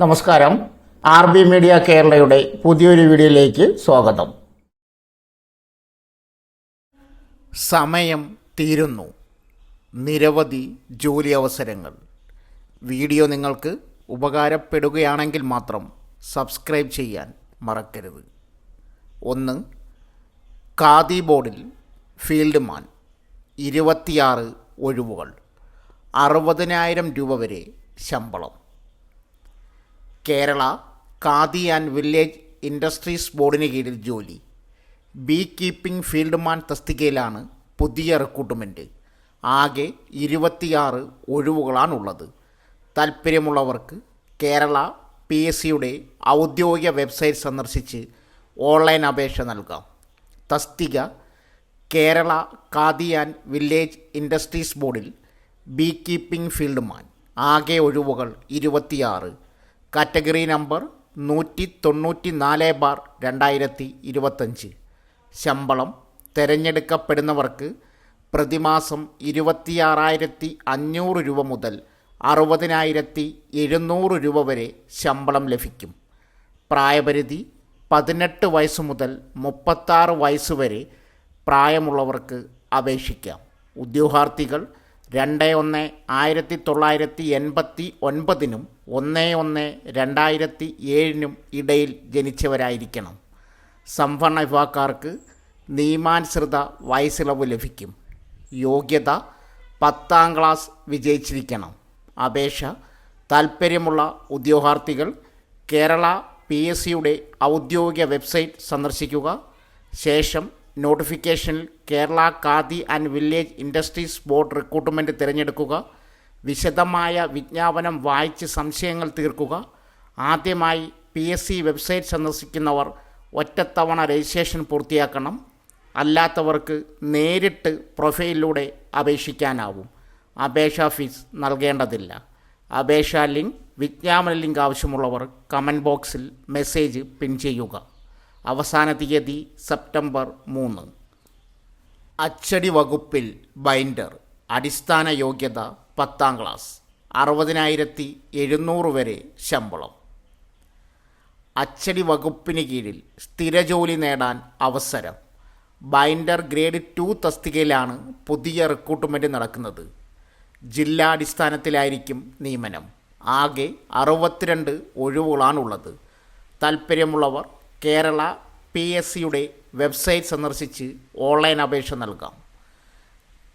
നമസ്കാരം. RB media കേരളയുടെ പുതിയൊരു വീഡിയോയിലേക്ക് സ്വാഗതം. സമയം തീരുന്നു. നിരവധി ജോലി അവസരങ്ങൾ. വീഡിയോ നിങ്ങൾക്ക് ഉപകാരപ്പെടുകയാണെങ്കിൽ മാത്രം സബ്സ്ക്രൈബ് ചെയ്യാൻ മറക്കരുത്. 1. ഖാദി ബോർഡിൽ ഫീൽഡ് മാൻ 26 ഒഴിവുകൾ, 60,000 രൂപ വരെ ശമ്പളം. Kerala khadi and village industries ബോർഡിന് കീഴിൽ ജോലി. ബീ കീപ്പിംഗ് ഫീൽഡ് മാൻ തസ്തികയിലാണ് പുതിയ റിക്രൂട്ട്മെൻറ്റ്. ആകെ 26 ഒഴിവുകളാണുള്ളത്. താൽപ്പര്യമുള്ളവർക്ക് കേരള PSCയുടെ ഔദ്യോഗിക വെബ്സൈറ്റ് സന്ദർശിച്ച് ഓൺലൈൻ അപേക്ഷ നൽകാം. തസ്തിക Kerala khadi and village industries ബോർഡിൽ ബീ കീപ്പിംഗ് ഫീൽഡ് മാൻ. ആകെ ഒഴിവുകൾ 26. Category number 194/2025. ശമ്പളം തിരഞ്ഞെടുക്കപ്പെടുന്നവർക്ക് പ്രതിമാസം 26,500 രൂപ മുതൽ 60,700 രൂപ വരെ ശമ്പളം ലഭിക്കും. പ്രായപരിധി 18 വയസ്സ് മുതൽ 36 വയസ്സ് വരെ പ്രായമുള്ളവർക്ക് അപേക്ഷിക്കാം. ഉദ്യോഗാർത്ഥികൾ 2/1/1989 1/1/2007 ഇടയിൽ ജനിച്ചവരായിരിക്കണം. സംവരണ വിഭാഗക്കാർക്ക് നിയമാനുസൃത വയസ്സിളവ് ലഭിക്കും. യോഗ്യത 10ാം ക്ലാസ് വിജയിച്ചിരിക്കണം. അപേക്ഷ താൽപ്പര്യമുള്ള ഉദ്യോഗാർത്ഥികൾ കേരള PSCയുടെ ഔദ്യോഗിക വെബ്സൈറ്റ് സന്ദർശിക്കുക. ശേഷം നോട്ടിഫിക്കേഷനിൽ Kerala khadi and village industries board recruitment തിരഞ്ഞെടുക്കുക. വിശദമായ വിജ്ഞാപനം വായിച്ച് സംശയങ്ങൾ തീർക്കുക. ആദ്യമായി PSC വെബ്സൈറ്റ് സന്ദർശിക്കുന്നവർ ഒറ്റത്തവണ രജിസ്ട്രേഷൻ പൂർത്തിയാക്കണം. അല്ലാത്തവർക്ക് നേരിട്ട് പ്രൊഫൈലിലൂടെ അപേക്ഷിക്കാനാവും. അപേക്ഷാ ഫീസ് നൽകേണ്ടതില്ല. അപേക്ഷാ ലിങ്ക്, വിജ്ഞാപന ലിങ്ക് ആവശ്യമുള്ളവർ കമൻറ്റ് ബോക്സിൽ മെസ്സേജ് പിൻ ചെയ്യുക. അവസാന തീയതി സെപ്റ്റംബർ 3. അച്ചടി വകുപ്പിൽ ബൈൻഡർ. അടിസ്ഥാന യോഗ്യത 10ാം ക്ലാസ്, 60,700 വരെ ശമ്പളം. അച്ചടി വകുപ്പിന് കീഴിൽ സ്ഥിരജോലി നേടാൻ അവസരം. ബൈൻഡർ ഗ്രേഡ് 2 തസ്തികയിലാണ് പുതിയ റിക്രൂട്ട്മെൻറ്റ് നടക്കുന്നത്. ജില്ലാടിസ്ഥാനത്തിലായിരിക്കും നിയമനം. ആകെ 62 ഒഴിവുകളാണുള്ളത്. താൽപ്പര്യമുള്ളവർ കേരള PSCയുടെ വെബ്സൈറ്റ് സന്ദർശിച്ച് ഓൺലൈൻ അപേക്ഷ നൽകാം.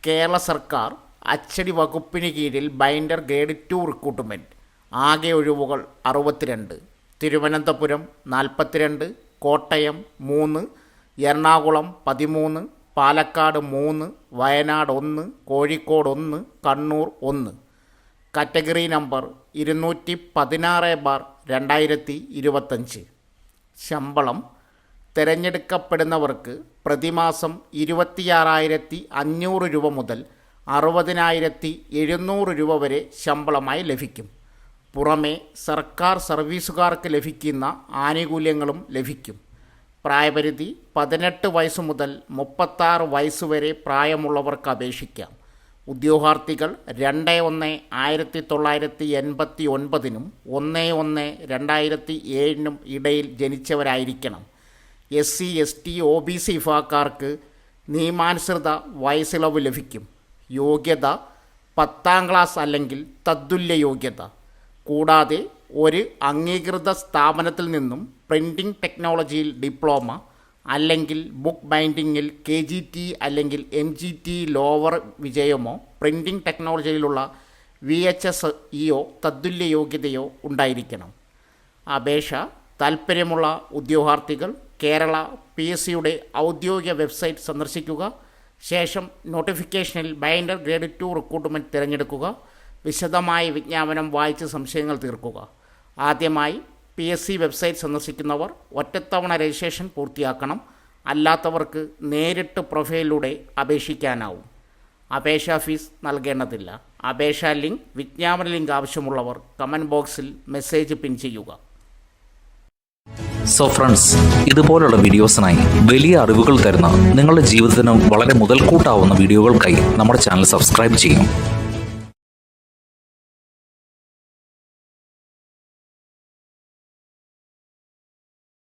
കേരള സർക്കാർ അച്ചടി വകുപ്പിന് കീഴിൽ ബൈൻഡർ ഗ്രേഡ് 2 റിക്രൂട്ട്മെൻറ്റ്. ആകെ ഒഴിവുകൾ 62. തിരുവനന്തപുരം 42, കോട്ടയം 3, എറണാകുളം 13, പാലക്കാട് 3, വയനാട് 1, കോഴിക്കോട് 1, കണ്ണൂർ 1. Category number 216/2025. ശമ്പളം തിരഞ്ഞെടുക്കപ്പെടുന്നവർക്ക് പ്രതിമാസം 26,500 രൂപ മുതൽ 60,700 രൂപ വരെ ശമ്പളമായി ലഭിക്കും. പുറമെ സർക്കാർ സർവീസുകാർക്ക് ലഭിക്കുന്ന ആനുകൂല്യങ്ങളും ലഭിക്കും. പ്രായപരിധി 18 വയസ്സ് മുതൽ 36 വയസ്സ് വരെ പ്രായമുള്ളവർക്ക് അപേക്ഷിക്കാം. ഉദ്യോഗാർത്ഥികൾ 2/1/1989 1/1/2007 ഇടയിൽ ജനിച്ചവരായിരിക്കണം. SC, ST, OBC വിഭാഗക്കാർക്ക് നിയമാനുസൃത വയസ്സിളവ് ലഭിക്കും. യോഗ്യത 10ാം ക്ലാസ് അല്ലെങ്കിൽ തത്തുല്യ യോഗ്യത. കൂടാതെ ഒരു അംഗീകൃത സ്ഥാപനത്തിൽ നിന്നും പ്രിൻറ്റിംഗ് ടെക്നോളജിയിൽ ഡിപ്ലോമ അല്ലെങ്കിൽ ബുക്ക് ബൈൻഡിങ്ങിൽ KGT അല്ലെങ്കിൽ MGT ലോവർ വിജയമോ പ്രിൻറ്റിംഗ് ടെക്നോളജിയിലുള്ള VHSEയോ തത്തുല്യ യോഗ്യതയോ ഉണ്ടായിരിക്കണം. അപേക്ഷ താൽപ്പര്യമുള്ള ഉദ്യോഗാർത്ഥികൾ കേരള PSCയുടെ ഔദ്യോഗിക വെബ്സൈറ്റ് സന്ദർശിക്കുക. ശേഷം നോട്ടിഫിക്കേഷനിൽ ബൈൻഡർ ഗ്രേഡ് 2 റിക്രൂട്ട്മെൻറ്റ് തിരഞ്ഞെടുക്കുക. വിശദമായ വിജ്ഞാപനം വായിച്ച് സംശയങ്ങൾ തീർക്കുക. ആദ്യമായി PSC വെബ്സൈറ്റ് സന്ദർശിക്കുന്നവർ ഒറ്റത്തവണ രജിസ്ട്രേഷൻ പൂർത്തിയാക്കണം. അല്ലാത്തവർക്ക് നേരിട്ട് പ്രൊഫൈലിലൂടെ അപേക്ഷിക്കാനാവും. അപേക്ഷാ ഫീസ് നൽകേണ്ടതില്ല. അപേക്ഷാ ലിങ്ക്, വിജ്ഞാപന ലിങ്ക് ആവശ്യമുള്ളവർ കമൻറ്റ് ബോക്സിൽ മെസ്സേജ് പിൻ ചെയ്യുക. സോ ഫ്രണ്ട്സ്, ഇതുപോലുള്ള വീഡിയോസിനായി വലിയ അറിവുകൾ തരുന്ന നിങ്ങളുടെ ജീവിതത്തിന് വളരെ മുതൽക്കൂട്ടാവുന്ന വീഡിയോകൾക്കായി നമ്മുടെ ചാനൽ സബ്സ്ക്രൈബ് ചെയ്യും.